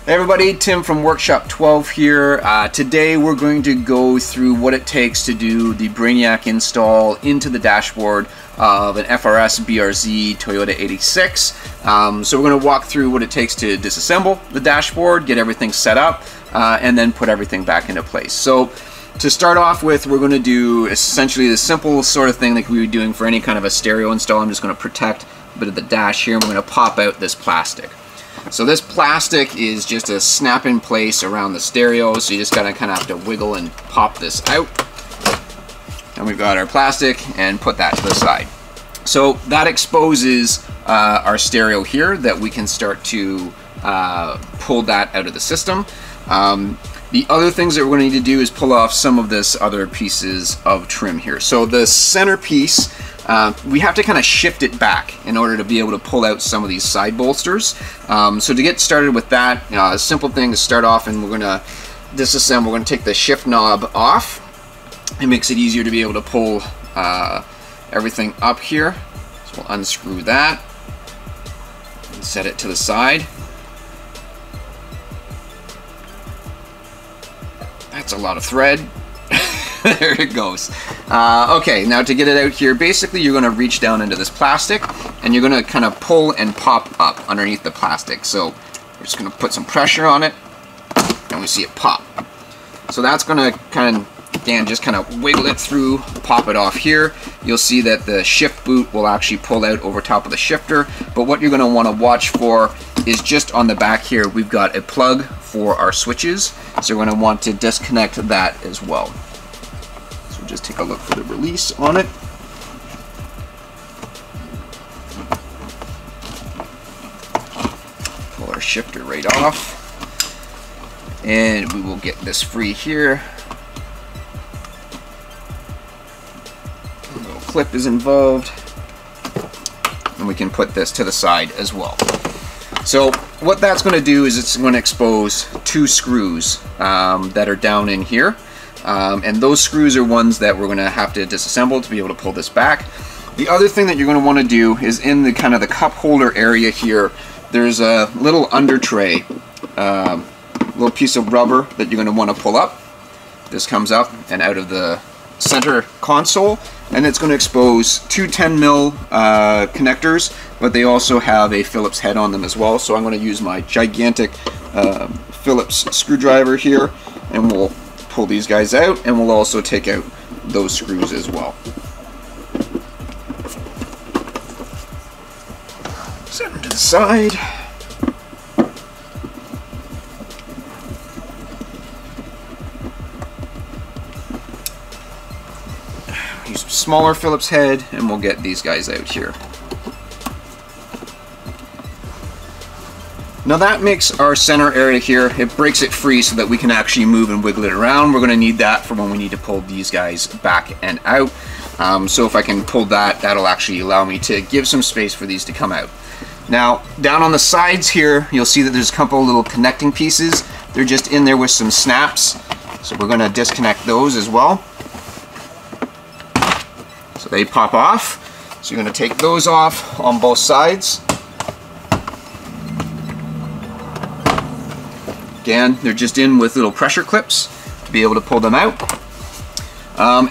Hey everybody, Tim from Workshop 12 here. Today we're going to go through what it takes to do the Brainiac install into the dashboard of an FRS BRZ Toyota 86. So we're going to walk through what it takes to disassemble the dashboard, get everything set up, and then put everything back into place. So to start off with, we're going to do essentially the simple sort of thing like we would be doing for any kind of a stereo install. I'm just going to protect a bit of the dash here, and we're going to pop out this plastic. So this plastic is just a snap in place around the stereo, so you just gotta kind of have to wiggle and pop this out. And we've got our plastic, and put that to the side. So that exposes our stereo here, that we can start to pull that out of the system. The other things that we're going to need to do is pull off some of this other pieces of trim here. So the center piece, we have to kind of shift it back in order to be able to pull out some of these side bolsters. So to get started with that, a simple thing to start off, and we're going to disassemble. We're going to take the shift knob off. It makes it easier to be able to pull everything up here. So we'll unscrew that and set it to the side. That's a lot of thread. There it goes. Okay, now to get it out here, basically you're going to reach down into this plastic, and you're going to kind of pull and pop up underneath the plastic. So we're just going to put some pressure on it, and we see it pop. So that's going to kind of, again, just kind of wiggle it through, pop it off here. You'll see that the shift boot will actually pull out over top of the shifter, but what you're going to want to watch for is just on the back here, we've got a plug for our switches, so we're going to want to disconnect that as well. So we'll just take a look for the release on it. Pull our shifter right off, and we will get this free here. A little clip is involved, and we can put this to the side as well. So what that's going to do is it's going to expose two screws that are down in here, and those screws are ones that we're going to have to disassemble to be able to pull this back. The other thing that you're going to want to do is in the kind of the cup holder area here, there's a little under tray, little piece of rubber that you're going to want to pull up. This comes up and out of the center console, and it's going to expose two 10mm connectors, but they also have a Phillips head on them as well. So I'm going to use my gigantic Phillips screwdriver here, and we'll pull these guys out, and we'll also take out those screws as well. Set them to the side. Use a smaller Phillips head, and we'll get these guys out here. Now that makes our center area here, it breaks it free so that we can actually move and wiggle it around. We're going to need that for when we need to pull these guys back and out. So if I can pull that, that'll actually allow me to give some space for these to come out. Now down on the sides here, you'll see that there's a couple of little connecting pieces. They're just in there with some snaps. So we're going to disconnect those as well. So they pop off. So you're going to take those off on both sides. Again, they're just in with little pressure clips to be able to pull them out.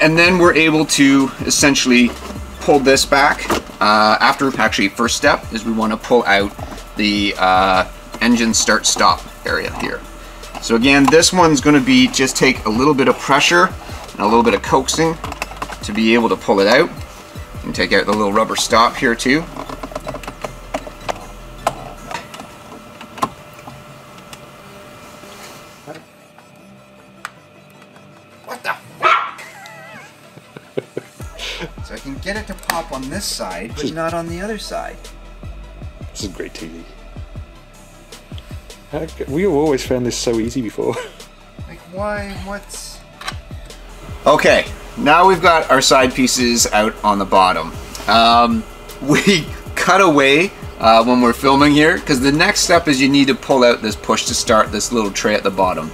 And then we're able to essentially pull this back. After, actually, first step is we want to pull out the engine start-stop area here. So again, this one's going to be just take a little bit of pressure and a little bit of coaxing to be able to pull it out. And take out the little rubber stop here too. What the fuck? So I can get it to pop on this side, but not on the other side. This is great TV. We have always found this so easy before. Like why? What's... Okay, now we've got our side pieces out on the bottom. We cut away when we're filming here, because the next step is you need to pull out this push to start, this little tray at the bottom.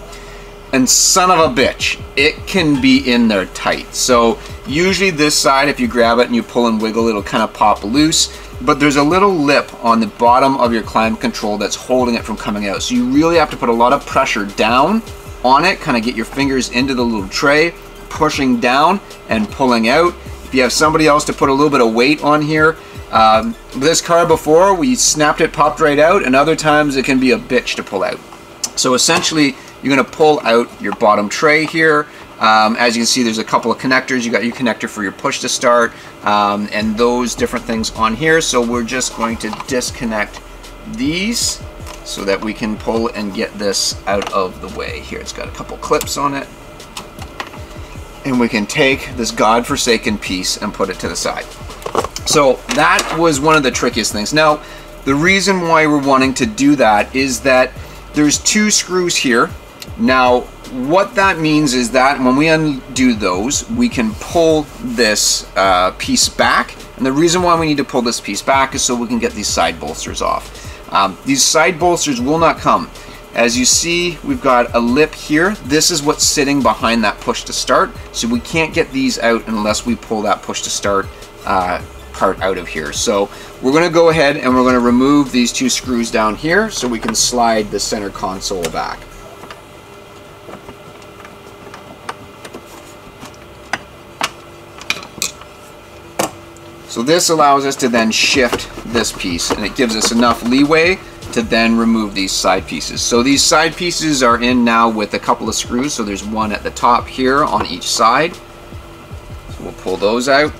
And son of a bitch, it can be in there tight. So usually this side, if you grab it and you pull and wiggle, it'll kind of pop loose. but there's a little lip on the bottom of your climate control that's holding it from coming out. So you really have to put a lot of pressure down on it, kind of get your fingers into the little tray, pushing down and pulling out. If you have somebody else to put a little bit of weight on here, this car before, we snapped it, popped right out, and other times it can be a bitch to pull out. So essentially, you're going to pull out your bottom tray here. As you can see, there's a couple of connectors. You got your connector for your push to start, and those different things on here. So we're just going to disconnect these so that we can pull and get this out of the way. Here, it's got a couple clips on it. And we can take this godforsaken piece and put it to the side. So that was one of the trickiest things. Now, the reason why we're wanting to do that is that there's 2 screws here. Now, what that means is that when we undo those, we can pull this piece back. And the reason why we need to pull this piece back is so we can get these side bolsters off. These side bolsters will not come. As you see, we've got a lip here. This is what's sitting behind that push to start. So we can't get these out unless we pull that push to start part out of here. So we're going to go ahead and we're going to remove these 2 screws down here so we can slide the center console back. So this allows us to then shift this piece, and it gives us enough leeway to then remove these side pieces. So these side pieces are in now with a couple of screws. So there's one at the top here on each side. So we'll pull those out.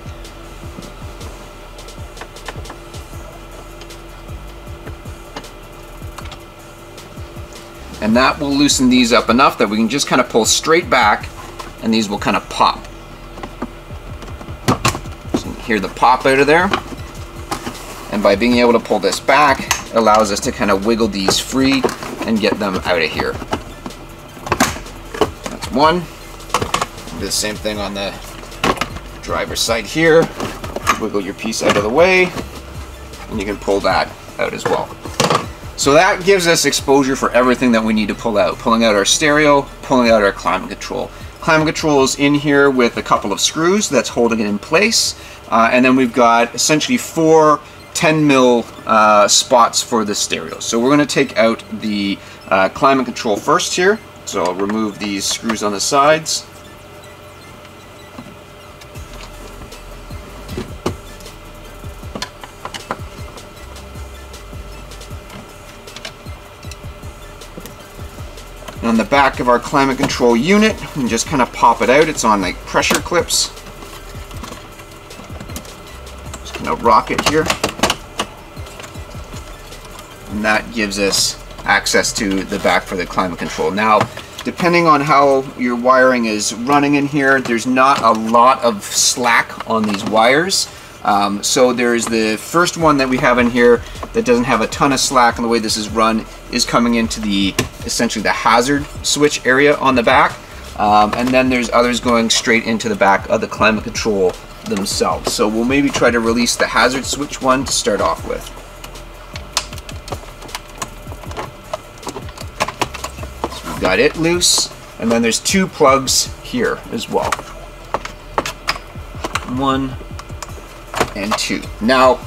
And that will loosen these up enough that we can just kind of pull straight back, and these will kind of pop. So you can hear the pop out of there. And by being able to pull this back, it allows us to kind of wiggle these free and get them out of here. That's one. Do the same thing on the driver's side here. Wiggle your piece out of the way, and you can pull that out as well. So that gives us exposure for everything that we need to pull out. Pulling out our stereo, pulling out our climate control. Climate control is in here with a couple of screws that's holding it in place. And then we've got essentially 4 10 mil spots for the stereo. So we're going to take out the climate control first here. So I'll remove these screws on the sides. And on the back of our climate control unit, we can just kind of pop it out. It's on like pressure clips. Just kind of rock it here. And that gives us access to the back for the climate control. Now, depending on how your wiring is running in here, there's not a lot of slack on these wires. So there's the first one that we have in here that doesn't have a ton of slack, and the way this is run is coming into the essentially the hazard switch area on the back. And then there's others going straight into the back of the climate control themselves. So we'll maybe try to release the hazard switch one to start off with. Got it loose, and then there's 2 plugs here as well. 1 and 2. Now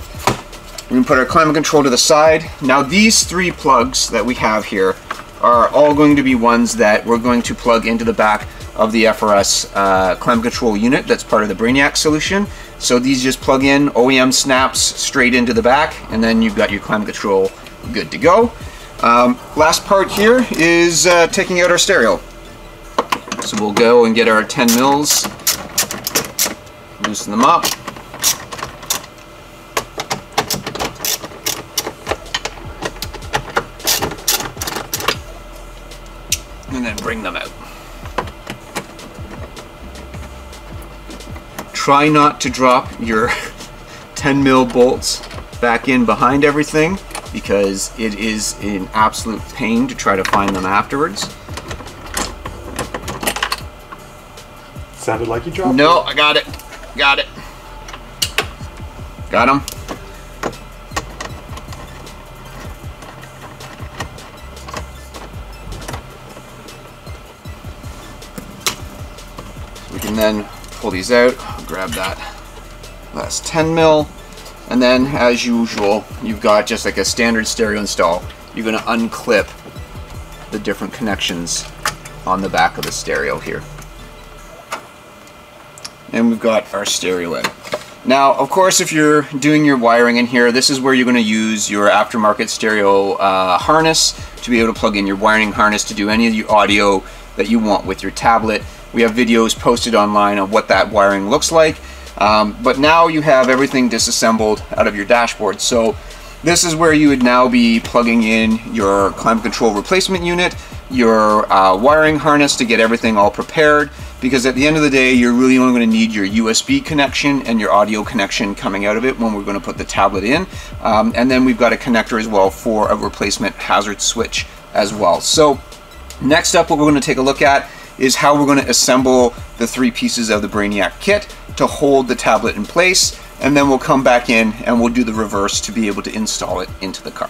we're going to put our climate control to the side. Now these 3 plugs that we have here are all going to be ones that we're going to plug into the back of the FRS climate control unit that's part of the Brainiac solution. So these just plug in, OEM snaps straight into the back, and then you've got your climate control good to go. Last part here is taking out our stereo. So we'll go and get our 10 mils, loosen them up. And then bring them out. Try not to drop your 10 mil bolts back in behind everything, because it is an absolute pain to try to find them afterwards. Sounded like you dropped No, I got it. Got it. Got them. We can then pull these out, grab that last 10 mil, And then, as usual, you've got just like a standard stereo install. You're going to unclip the different connections on the back of the stereo here. And we've got our stereo in. Now, of course, if you're doing your wiring in here, this is where you're going to use your aftermarket stereo harness to be able to plug in your wiring harness to do any of the audio that you want with your tablet. We have videos posted online of what that wiring looks like. But now you have everything disassembled out of your dashboard. So this is where you would now be plugging in your climate control replacement unit, your wiring harness to get everything all prepared, because at the end of the day you're really only going to need your USB connection and your audio connection coming out of it when we're going to put the tablet in. And then we've got a connector as well for a replacement hazard switch as well. So next up, what we're going to take a look at is how we're going to assemble the 3 pieces of the Brainiac kit to hold the tablet in place, and then we'll come back in and we'll do the reverse to be able to install it into the car.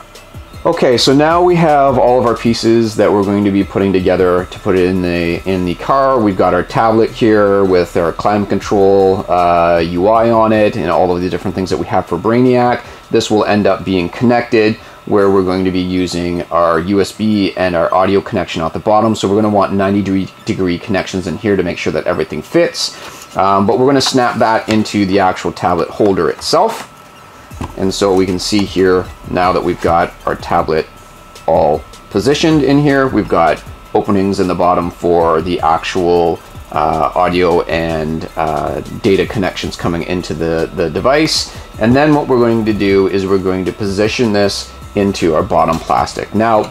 Okay, so now we have all of our pieces that we're going to be putting together to put it in the car. We've got our tablet here with our climate control UI on it and all of the different things that we have for Brainiac. This will end up being connected, where we're going to be using our USB and our audio connection at the bottom. So we're going to want 90-degree connections in here to make sure that everything fits. But we're going to snap that into the actual tablet holder itself. And so we can see here now that we've got our tablet all positioned in here. We've got openings in the bottom for the actual audio and data connections coming into the device. And then what we're going to do is we're going to position this into our bottom plastic. Now,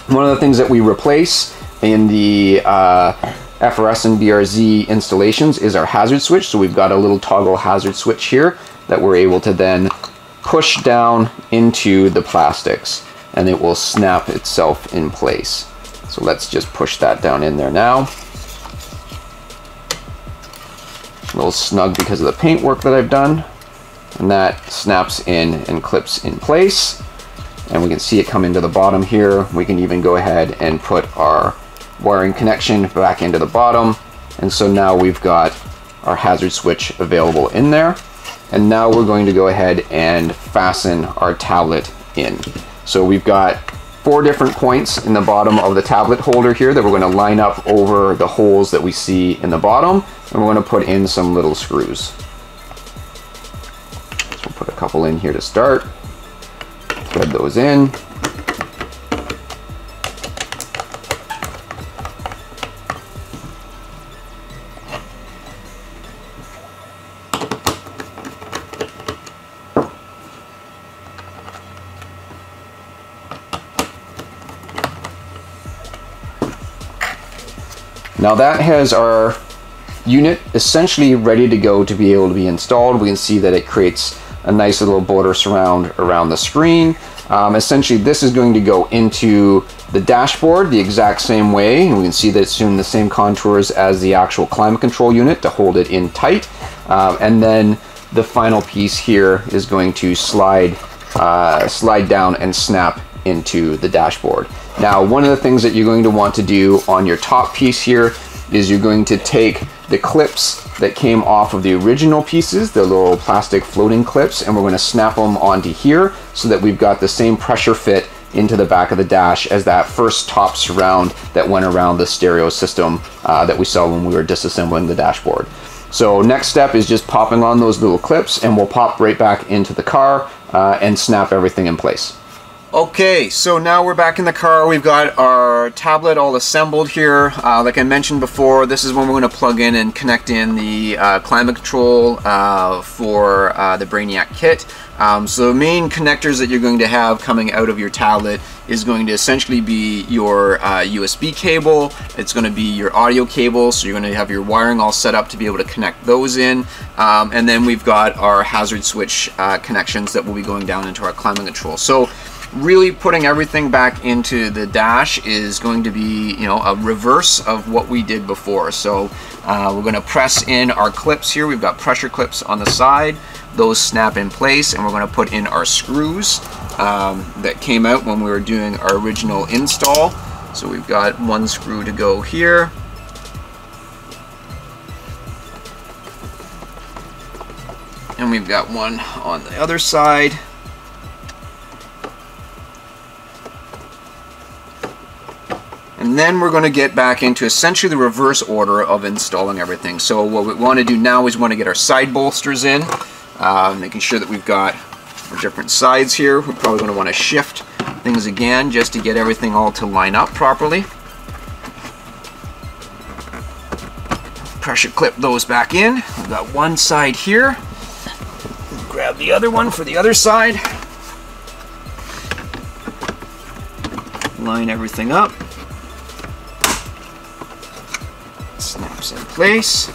one of the things that we replace in the FRS and BRZ installations is our hazard switch. So we've got a little toggle hazard switch here that we're able to then push down into the plastics, and it will snap itself in place. So let's just push that down in there now. A little snug because of the paint work that I've done, and that snaps in and clips in place. And we can see it come into the bottom here. We can even go ahead and put our wiring connection back into the bottom. And so now we've got our hazard switch available in there. And now we're going to go ahead and fasten our tablet in. So we've got 4 different points in the bottom of the tablet holder here that we're going to line up over the holes that we see in the bottom. And we're going to put in some little screws. So we'll put a couple in here to start. Thread those in. Now that has our unit essentially ready to go to be able to be installed. We can see that it creates a nice little border surround around the screen. Essentially this is going to go into the dashboard the exact same way, and we can see that it's doing the same contours as the actual climate control unit to hold it in tight. And then the final piece here is going to slide down and snap into the dashboard. Now, one of the things that you're going to want to do on your top piece here is you're going to take the clips that came off of the original pieces, the little plastic floating clips, and we're going to snap them onto here so that we've got the same pressure fit into the back of the dash as that first top surround that went around the stereo system that we saw when we were disassembling the dashboard. So next step is just popping on those little clips, and we'll pop right back into the car and snap everything in place. Okay, so now we're back in the car. We've got our tablet all assembled here. Like I mentioned before, this is when we're going to plug in and connect in the climate control for the Brainiac kit. So the main connectors that you're going to have coming out of your tablet is going to essentially be your USB cable. It's going to be your audio cable, so you're going to have your wiring all set up to be able to connect those in. And then we've got our hazard switch connections that will be going down into our climate control. So really putting everything back into the dash is going to be, you know, a reverse of what we did before. So we're going to press in our clips here. We've got pressure clips on the side. Those snap in place, and we're going to put in our screws that came out when we were doing our original install. So we've got one screw to go here. And and we've got one on the other side. And then we're going to get back into essentially the reverse order of installing everything. So what we want to do now is we want to get our side bolsters in, making sure that we've got our different sides here. We're probably going to want to shift things again just to get everything all to line up properly. Pressure clip those back in. We've got one side here. Grab the other one for the other side. Line everything up. Snaps in place.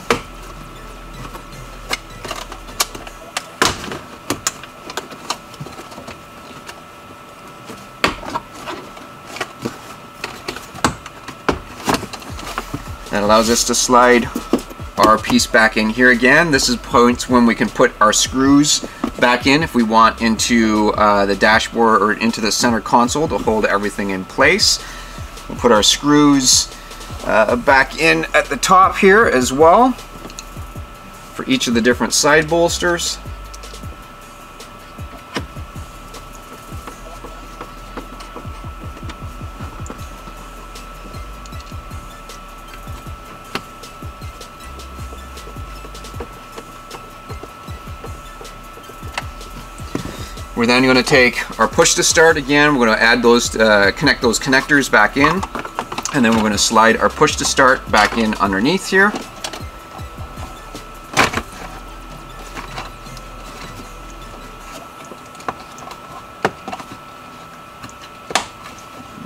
That allows us to slide our piece back in here again. This is points when we can put our screws back in if we want into the dashboard or into the center console to hold everything in place. We'll put our screws back in at the top here as well for each of the different side bolsters. We're then going to take our push to start again. We're going to add those, connect those connectors back in, and then we're going to slide our push to start back in underneath here.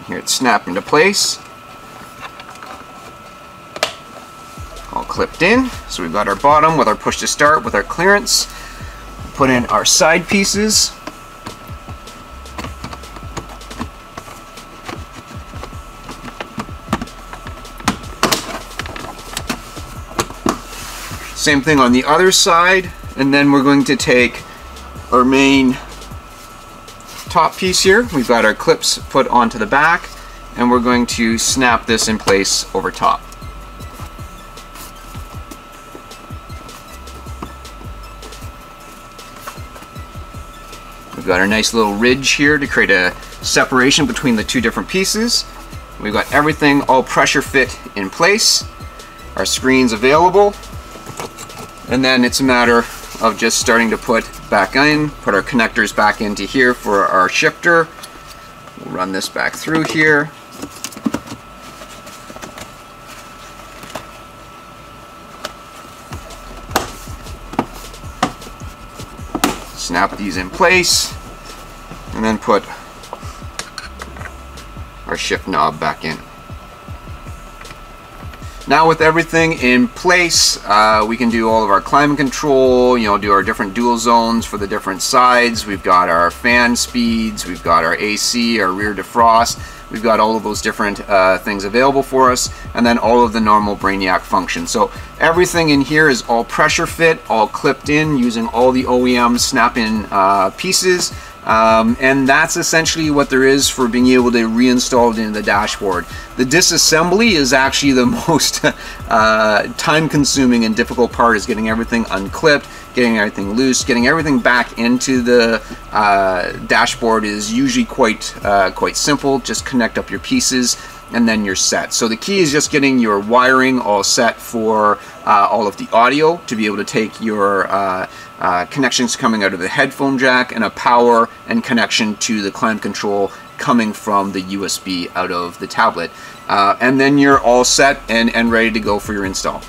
Here it's snapped into place. All clipped in. So we've got our bottom with our push to start with our clearance. Put in our side pieces. Same thing on the other side, and then we're going to take our main top piece here. We've got our clips put onto the back, and we're going to snap this in place over top. We've got our nice little ridge here to create a separation between the two different pieces. We've got everything all pressure fit in place. Our screen's available. And then it's a matter of just starting to put back in, put our connectors back into here for our shifter. We'll run this back through here. Snap these in place, and then put our shift knob back in. Now with everything in place, we can do all of our climate control, do our different dual zones for the different sides. We've got our fan speeds, we've got our AC, our rear defrost. We've got all of those different things available for us, and then all of the normal Brainiac functions. So everything in here is all pressure fit, all clipped in using all the OEM snap-in pieces. And that's essentially what there is for being able to reinstall it into the dashboard. The disassembly is actually the most time-consuming and difficult part, is getting everything unclipped, getting everything loose, getting everything back into the dashboard is usually quite simple. Just connect up your pieces and then you're set. So the key is just getting your wiring all set for all of the audio, to be able to take your connections coming out of the headphone jack, and a power and connection to the climate control coming from the USB out of the tablet. And then you're all set and ready to go for your install.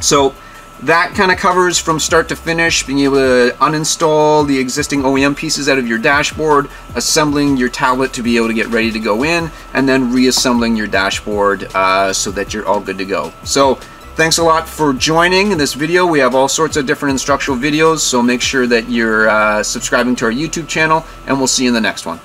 So that kind of covers from start to finish, being able to uninstall the existing OEM pieces out of your dashboard, assembling your tablet to be able to get ready to go in, and then reassembling your dashboard so that you're all good to go. So thanks a lot for joining in this video. We have all sorts of different instructional videos, so make sure that you're subscribing to our YouTube channel, and we'll see you in the next one.